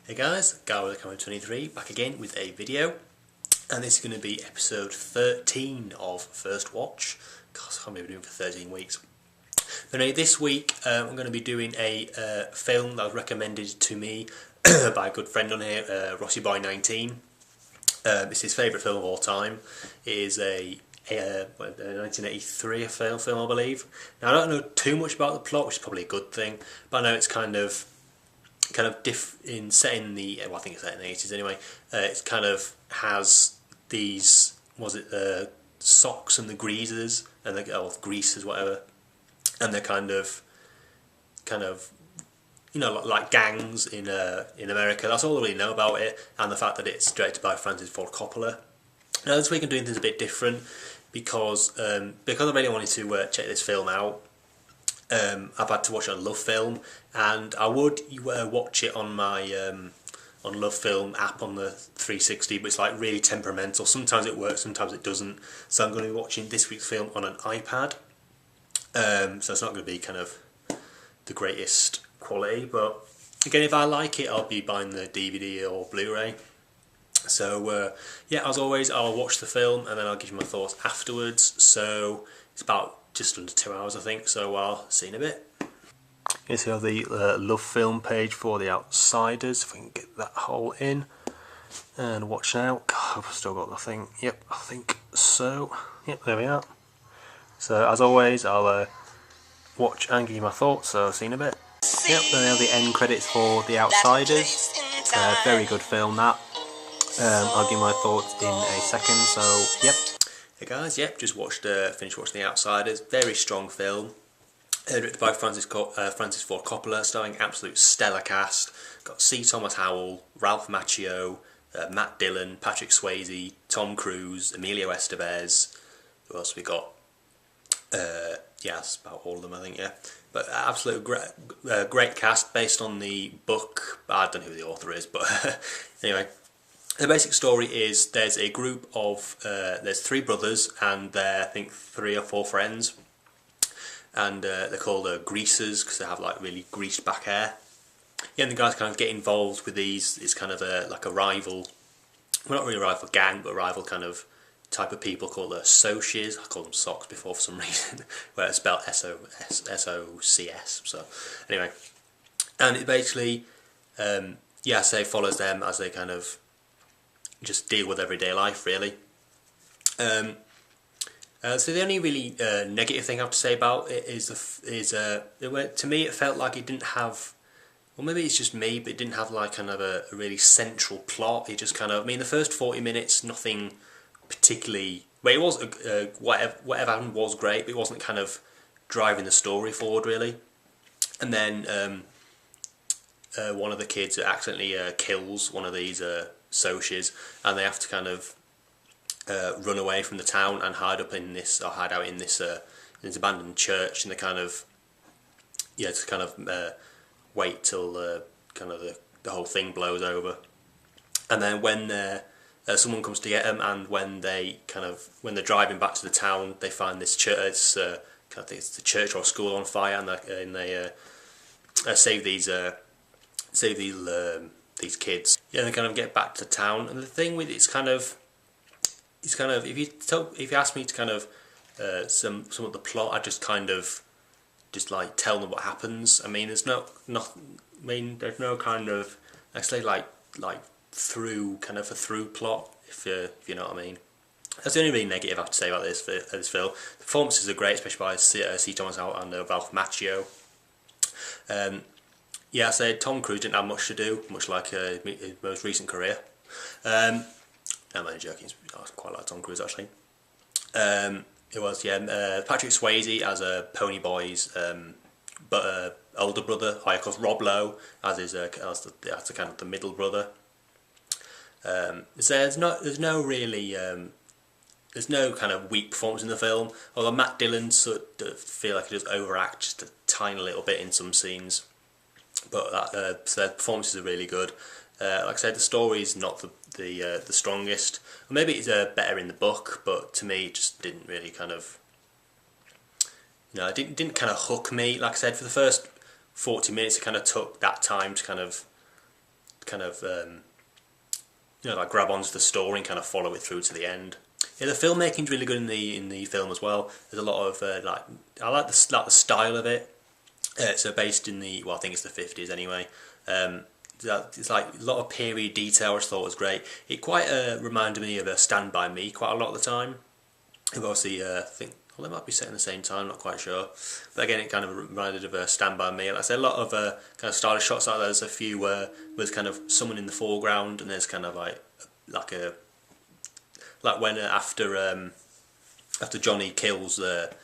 Hey guys, Guy with the 23 back again with a video, and this is going to be episode 13 of First Watch. God, I can't believe we're doing it for 13 weeks. But anyway, this week I'm going to be doing a film that was recommended to me by a good friend on here, RossiBoy19. It's his favourite film of all time. It is a 1983 film, I believe. Now I don't know too much about the plot, which is probably a good thing, but I know it's kind of set in the, well, I think it's set in the 80s anyway. It kind of has these, socks and the greasers and greasers, whatever, and they're kind of like gangs in America. That's all I really know about it, and the fact that it's directed by Francis Ford Coppola. Now this week I'm doing things a bit different because I really wanted to check this film out. I've had to watch it on Love Film, and I would watch it on my on Love Film app on the 360, but it's like really temperamental. Sometimes it works, sometimes it doesn't. So I'm going to be watching this week's film on an iPad. So it's not going to be kind of the greatest quality, but again, if I like it, I'll be buying the DVD or Blu-ray. So yeah, as always, I'll watch the film and then I'll give you my thoughts afterwards. So it's about just under 2 hours, I think, so I'll see you in a bit. Here's the Love Film page for The Outsiders, if we can get that whole in. And watch now. God, I've still got the thing. Yep, I think so. Yep, there we are. So as always, I'll watch and give you my thoughts, so see you in a bit. Yep, there are the end credits for The Outsiders. Very good film, that. I'll give you my thoughts in a second, so yep. Hey guys, yep, just finished watching The Outsiders. Very strong film. Directed by Francis Ford Coppola, starring absolute stellar cast. Got C Thomas Howell, Ralph Macchio, Matt Dillon, Patrick Swayze, Tom Cruise, Emilio Estevez. Who else we got? Yeah, that's about all of them, I think. Yeah, but absolute great cast based on the book. I don't know who the author is, but anyway. The basic story is there's a group of, there's three brothers and they're, I think, 3 or 4 friends, and they're called greasers because they have like really greased back hair. Yeah, and the guys kind of get involved with these. It's kind of like a rival, well, not really a rival gang, but a rival kind of type of people called Socs. I called them socks before for some reason, where it's spelled S-O-C-S. So anyway, and it basically, yeah, say follows them as they kind of just deal with everyday life, really. So the only really negative thing I have to say about it is to me it felt like it didn't have, well, maybe it's just me, but it didn't have like kind of a really central plot. It just kind of, I mean, the first 40 minutes, nothing particularly, well, it was whatever happened was great, but it wasn't kind of driving the story forward, really. And then one of the kids accidentally kills one of these Socs, and they have to kind of run away from the town and hide out in this abandoned church, and they kind of, yeah, to kind of wait till kind of the whole thing blows over. And then when someone comes to get them, and when they're driving back to the town, they find this church. I think it's the church or school on fire, and they save these kids. Yeah, and they kind of get back to town. And the thing with it's kind of if you ask me to kind of some of the plot, I just kind of like tell them what happens. I mean, there's no kind of actually like through kind of a through plot, if you know what I mean. That's the only really negative I have to say about this film. The performances are great, especially by C Thomas Howell and Ralph Macchio. Yeah, I said Tom Cruise didn't have much to do, much like his most recent career. I'm only joking, I quite like Tom Cruise actually. It was, yeah, Patrick Swayze as a Pony Boy's older brother, of course Rob Lowe as the kind of the middle brother. So there's no kind of weak performance in the film, although Matt Dillon sort of feel like he just overacts just a tiny little bit in some scenes. But so the performances are really good. Like I said, the story is not the strongest. Or maybe it's better in the book, but to me, it just didn't really kind of, it didn't kind of hook me. Like I said, for the first 40 minutes, it kind of took that time to kind of kind of like grab onto the story and kind of follow it through to the end. Yeah, the filmmaking's really good in the film as well. There's a lot of I like the style of it. So based in the, well, I think it's the 50s anyway. It's like a lot of period detail, which I thought was great. It quite reminded me of Stand By Me quite a lot of the time. Obviously, I think, well, they might be set in the same time, not quite sure. But again, it kind of reminded of Stand By Me. Like I said, a lot of kind of stylish shots like that. There's a few where there's kind of someone in the foreground, and there's kind of like when after Johnny kills that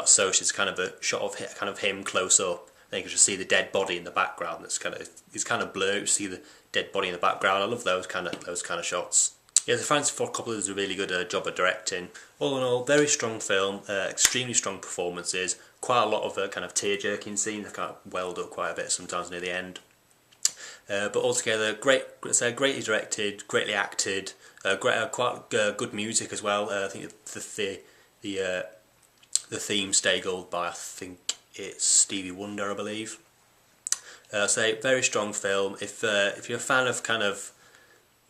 socialist, kind of a shot of kind of him close up. Then you can just see the dead body in the background. It's kind of blurry. You see the dead body in the background. I love those kind of shots. Yeah, the Francis Ford Coppola does a really good job of directing. All in all, very strong film. Extremely strong performances. Quite a lot of kind of tear-jerking scenes. They've kind of welled up quite a bit sometimes near the end. But altogether, greatly directed, greatly acted. Quite good music as well. I think the theme Stay Gold by, I think it's Stevie Wonder, I believe. Very strong film. If you're a fan of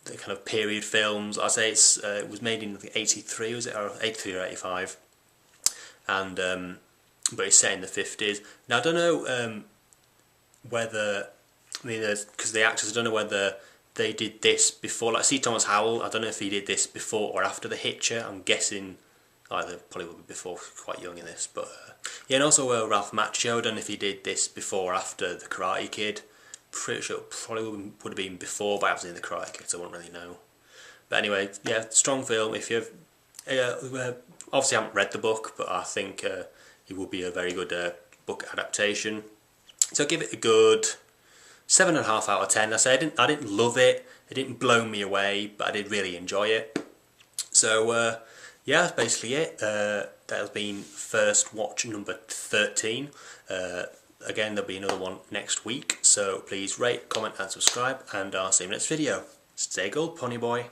the kind of period films, I'd say it was made in, I think, 83, was it, or 83 or 85, and but it's set in the 50s. Now I don't know whether, I mean, because the actors, I don't know whether they did this before, like C Thomas Howell. I don't know if he did this before or after The Hitcher. I'm guessing either probably would be before, quite young in this, but yeah. And also Ralph Macchio, I don't know if he did this before or after The Karate Kid. Pretty sure it probably would have been before, but I haven't seen The Karate Kid, so I won't really know. But anyway, yeah, strong film. If you've obviously haven't read the book, but I think it would be a very good book adaptation. So give it a good 7.5 out of 10. I say I didn't love it. It didn't blow me away, but I did really enjoy it. So yeah, that's basically it. That has been First Watch number 13. Again, there'll be another one next week, so please rate, comment and subscribe, and I'll see you in the next video. Stay gold, pony boy.